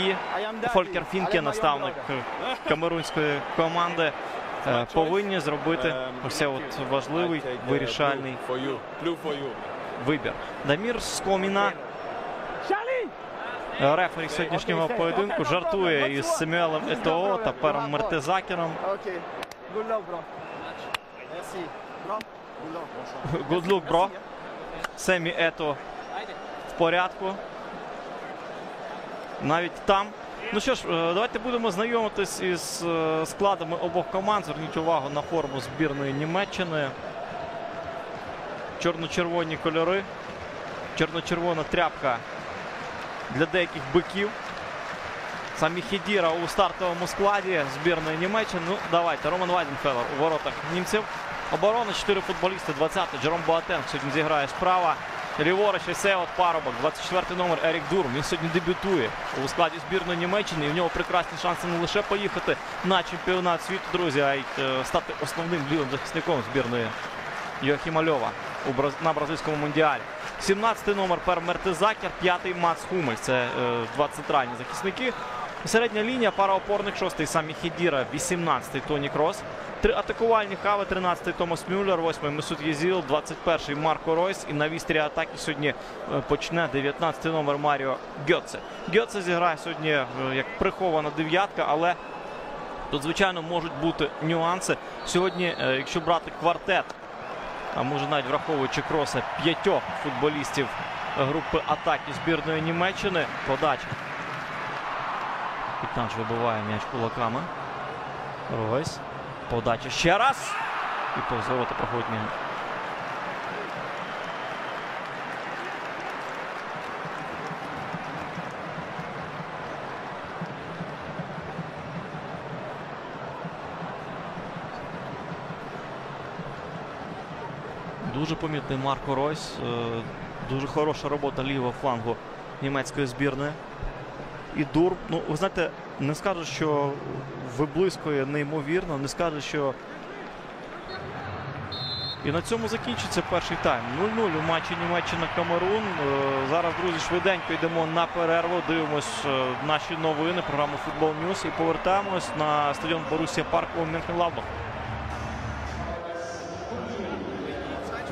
І Фолькер Фінке, наставник камерунської команди, повинні зробити ось цей важливий вирішальний вибір. Дамір Скоміна, рефері сьогоднішнього поєдинку, жартує із Семюелем Етоо та Пером Мертезакером. Good luck, бро. Семі Ето в порядку. Навіть там. Ну що ж, давайте будемо знайомитись із складами обох команд. Зверніть увагу на форму збірної Німеччини. Чорно-червоні кольори. Чорно-червона тряпка для деяких биків. Самі Хедіра у стартовому складі збірної Німеччини. Ну, давайте. Роман Вайденфеллер у воротах німців. Оборона, 4 футболісти. 20-й Джером Боатенг сьогодні зіграє справа. Ліворуч ось цей парубок. 24-й номер Ерік Дурм. Він сьогодні дебютує у складі збірної Німеччини. І в нього прекрасні шанси не лише поїхати на чемпіонат світу, друзі, а й стати основним лівим захисником збірної Йохіма Льова на бразильському мундіалі. 17-й номер Пер Мертезакер, 5-й Мац Хумельс. Це два центральні захисники. Середня лінія, пара опорних, 6-й Самі Хедіра, 18-й Тоні Крос. 3 атакувальні хави, 13-й Томас Мюллер, 8-й Месут Єзіл, 21-й Марко Ройс. І на вістрі атаки сьогодні почне 19-й номер Маріо Гьоце. Гьоце зіграє сьогодні як прихована дев'ятка, але тут, звичайно, можуть бути нюанси. Сьогодні, якщо брати квартет, а може навіть враховуючи Кроса, 5 футболістів групи атаки збірної Німеччини. Подача. Пітанч вибиває м'яч кулаками. Ройс. Подача ще раз. І повз ворота проходить м'яч. Дуже помітний Марко Ройс. Дуже хороша робота лівого флангу німецької збірної. І Дурм, ну, ви знаєте, не скажу, що виблискує неймовірно, не скажу, що... І на цьому закінчиться перший тайм. 0-0 у матчі Німеччина-Камерун. Зараз, друзі, швиденько йдемо на перерву, дивимось наші новини, програму Football News і повертаємось на стадіон Боруссія Парк у Мюнхен-Гладбах.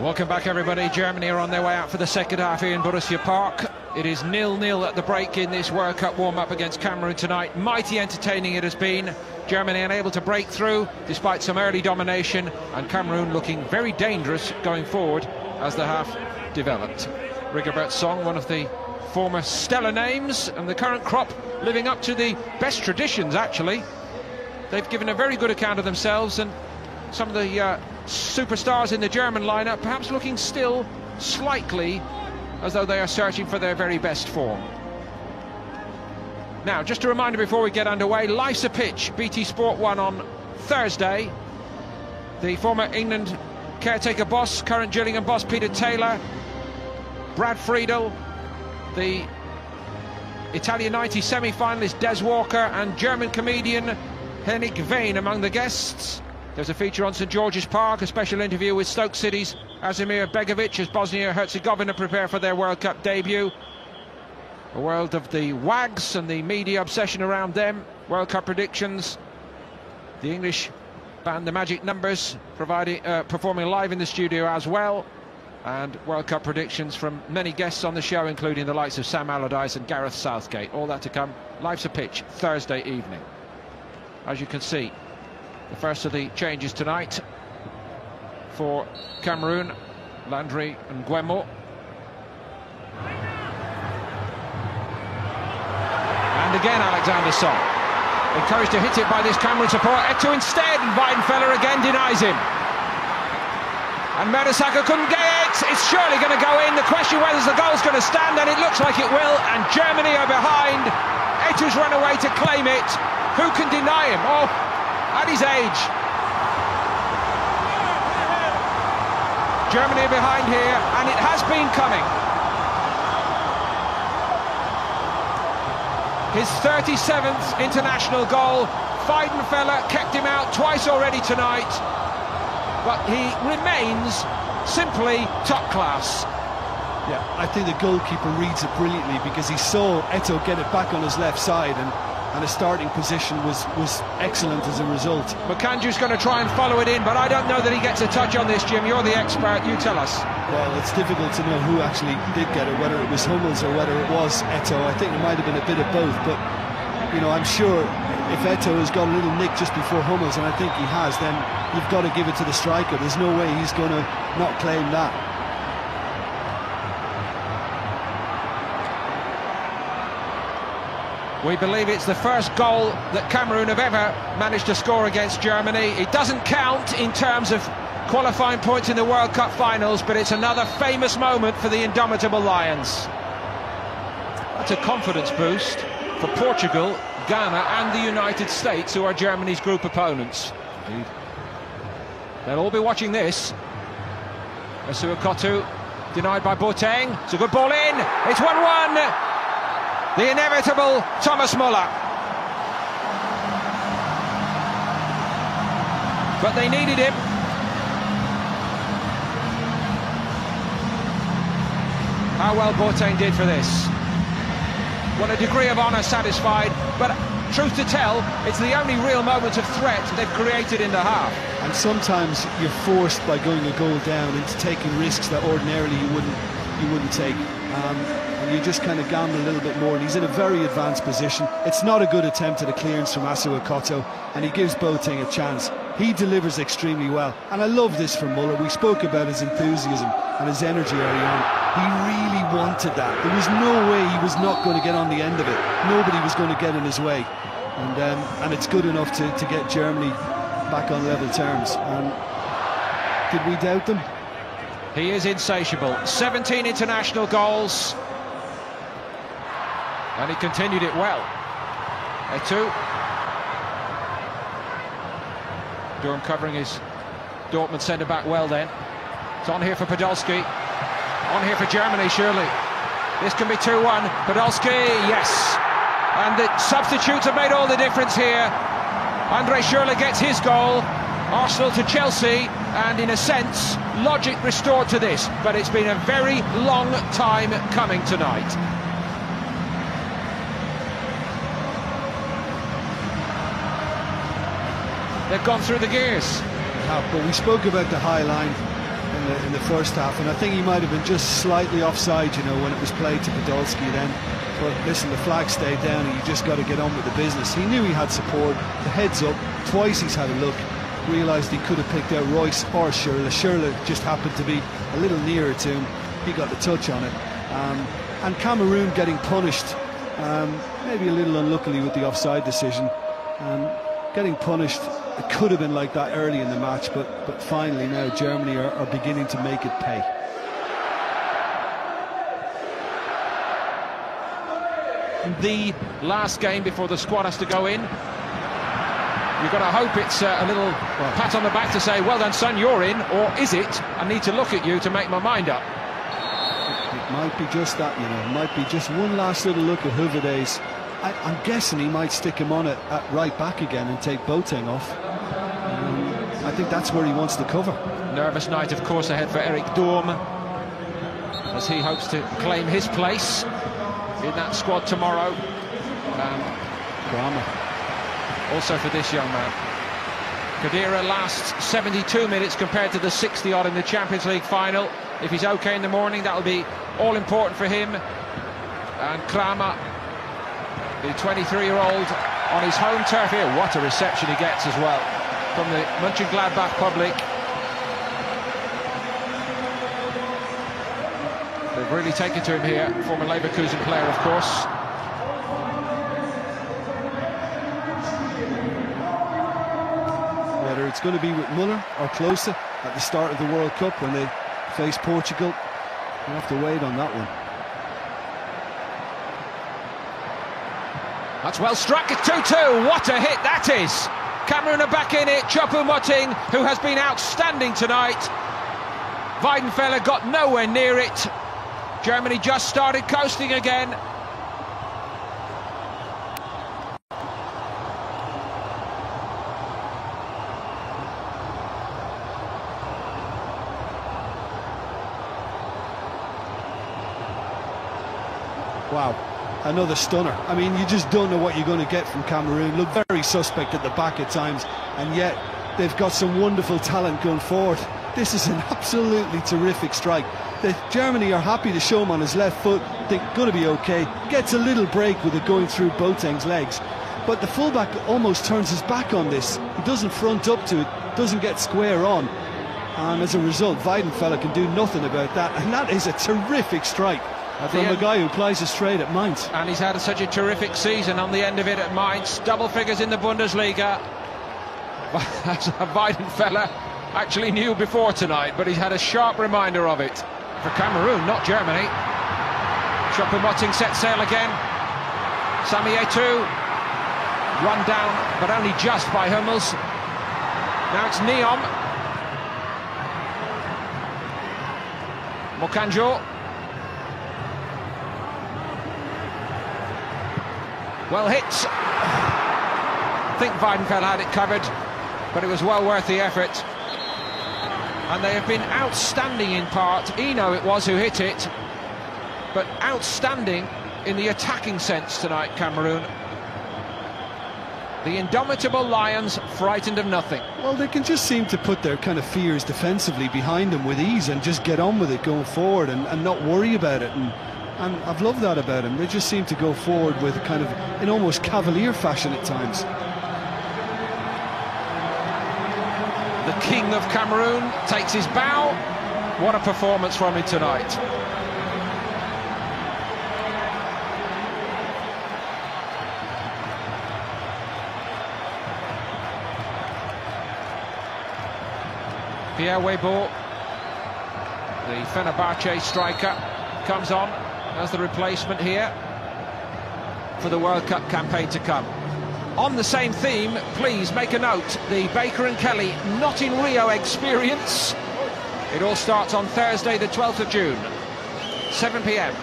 Welcome back, everybody. Germany are on their way out for the second half here in Borussia Park. It is 0-0 at the break in this World Cup warm-up against Cameroon tonight. Mighty entertaining it has been. Germany unable to break through despite some early domination, and Cameroon looking very dangerous going forward as the half developed. Rigobert Song, one of the former stellar names, and the current crop living up to the best traditions, actually. They've given a very good account of themselves, and some of the superstars in the German lineup perhaps looking still slightly as though they are searching for their very best form. Now, just a reminder before we get underway, Life's a Pitch, BT Sport 1 on Thursday. The former England caretaker boss, current Gillingham boss Peter Taylor, Brad Friedel, the Italian 90 semi-finalist Des Walker, and German comedian Henning Wehn among the guests. There's a feature on St George's Park, a special interview with Stoke City's Azimir Begovic as Bosnia-Herzegovina prepare for their World Cup debut. A world of the wags and the media obsession around them. World Cup predictions. The English band The Magic Numbers performing live in the studio as well. And World Cup predictions from many guests on the show, including the likes of Sam Allardyce and Gareth Southgate. All that to come. Life's a Pitch, Thursday evening. As you can see, the first of the changes tonight for Cameroon, Landry and Guemo. And again Alexander Song, encouraged to hit it by this Cameroon support. Eto'o instead, and Weidenfeller again denies him. And Mertesacker couldn't get it. It's surely going to go in. The question whether the goal's going to stand, and it looks like it will. And Germany are behind. Eto'o's run away to claim it. Who can deny him? Oh, at his age. Germany are behind here, and it has been coming. His 37th international goal. Weidenfeller kept him out twice already tonight, but he remains simply top class. Yeah, I think the goalkeeper reads it brilliantly, because he saw Eto'o get it back on his left side, and his starting position was excellent as a result. Makanju's going to try and follow it in, but I don't know that he gets a touch on this, Jim. You're the expert, you tell us. Well, it's difficult to know who actually did get it, whether it was Hummels or whether it was Eto'o. I think it might have been a bit of both, but you know, I'm sure if Eto'o has got a little nick just before Hummels, and I think he has, then you've got to give it to the striker. There's no way he's going to not claim that. We believe it's the first goal that Kamerun have ever managed to score against Germany. It doesn't count in terms of qualifying points in the World Cup finals, but it's another famous moment for the indomitable Lions. That's a confidence boost for Portugal, Ghana and the United States, who are Germany's group opponents. Indeed. They'll all be watching this. Asuakotu denied by Boateng. It's a good ball in. It's 1-1. The inevitable Thomas Muller. But they needed him. How well Boateng did for this. Well, a degree of honour satisfied, but truth to tell, it's the only real moment of threat they've created in the half. And sometimes you're forced by going a goal down into taking risks that ordinarily you wouldn't take. And you just kind of gamble a little bit more, and he's in a very advanced position. It's not a good attempt at a clearance from Asuakoto, and he gives Boateng a chance. He delivers extremely well, and I love this from Muller. We spoke about his enthusiasm and his energy early on. He really wanted that. There was no way he was not going to get on the end of it. Nobody was going to get in his way, and it's good enough to get Germany back on level terms. And did we doubt them? He is insatiable. 17 international goals, and he continued it well. Eto'o. Durham covering his Dortmund centre-back well then. It's on here for Podolski. On here for Germany, surely. This can be 2-1. Podolski, yes. And the substitutes have made all the difference here. Andre Schürrle gets his goal. Arsenal to Chelsea, and in a sense, logic restored to this. But it's been a very long time coming tonight. They've gone through the gears. But we spoke about the high line in the first half, and I think he might have been just slightly offside, you know, when it was played to Podolski then. But listen, the flag stayed down, and you just got to get on with the business. He knew he had support. The heads up. Twice he's had a look. Realised he could have picked out Royce or Schürrle. Schürrle just happened to be a little nearer to him. He got the touch on it. And Cameroon getting punished, maybe a little unluckily with the offside decision. Getting punished. It could have been like that early in the match, but finally now Germany are beginning to make it pay. The last game before the squad has to go in. You've got to hope it's a little pat on the back to say, well done son, you're in, or is it, I need to look at you to make my mind up. It might be just that, you know, it might be just one last little look at Hooverdays. I'm guessing he might stick him on it at right back again and take Boateng off. I think that's where he wants to cover. Nervous night, of course, ahead for Eric Dorm, as he hopes to claim his place in that squad tomorrow. Drama. Also for this young man. Khedira lasts 72 minutes compared to the 60-odd in the Champions League final. If he's okay in the morning, that'll be all important for him. And Kramer, the 23-year-old, on his home turf here. What a reception he gets as well from the Mönchengladbach public. They've really taken to him here. Former Leverkusen player, of course. Whether it's going to be with Muller or Klose at the start of the World Cup when they face Portugal, we'll have to wait on that one. That's well struck. It's 2-2. What a hit that is. Cameroon are back in it. Choupo-Moting, who has been outstanding tonight. Weidenfeller got nowhere near it. Germany just started coasting again. Wow, another stunner. I mean, you just don't know what you're going to get from Cameroon. Look very suspect at the back at times, and yet they've got some wonderful talent going forward. This is an absolutely terrific strike. Germany are happy to show him on his left foot. They're going to be okay. Gets a little break with it going through Boateng's legs. But the fullback almost turns his back on this. He doesn't front up to it, doesn't get square on. And as a result, Weidenfeller can do nothing about that. And that is a terrific strike from a guy who plays a straight at Mainz. And he's had such a terrific season on the end of it at Mainz. Double figures in the Bundesliga. Weidenfeller actually knew before tonight, but he's had a sharp reminder of it. For Cameroon, not Germany. Choupo-Moting set sail again. Sami Eto'o run down, but only just by Hummels. Now it's Neom. Mokanjo. Well hit. I think Weidenfeller had it covered, but it was well worth the effort. And they have been outstanding in part. Eno it was who hit it, but outstanding in the attacking sense tonight, Cameroon. The indomitable Lions frightened of nothing. Well, they can just seem to put their kind of fears defensively behind them with ease and just get on with it going forward and not worry about it. And I've loved that about them. They just seem to go forward with kind of in almost cavalier fashion at times. The king of Cameroon takes his bow. What a performance from him tonight. Pierre Weibo, the Fenerbahce striker, comes on as the replacement here for the World Cup campaign to come. On the same theme, please make a note, the Baker and Kelly Not in Rio experience. It all starts on Thursday the 12th of June, 7 PM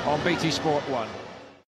on BT Sport 1.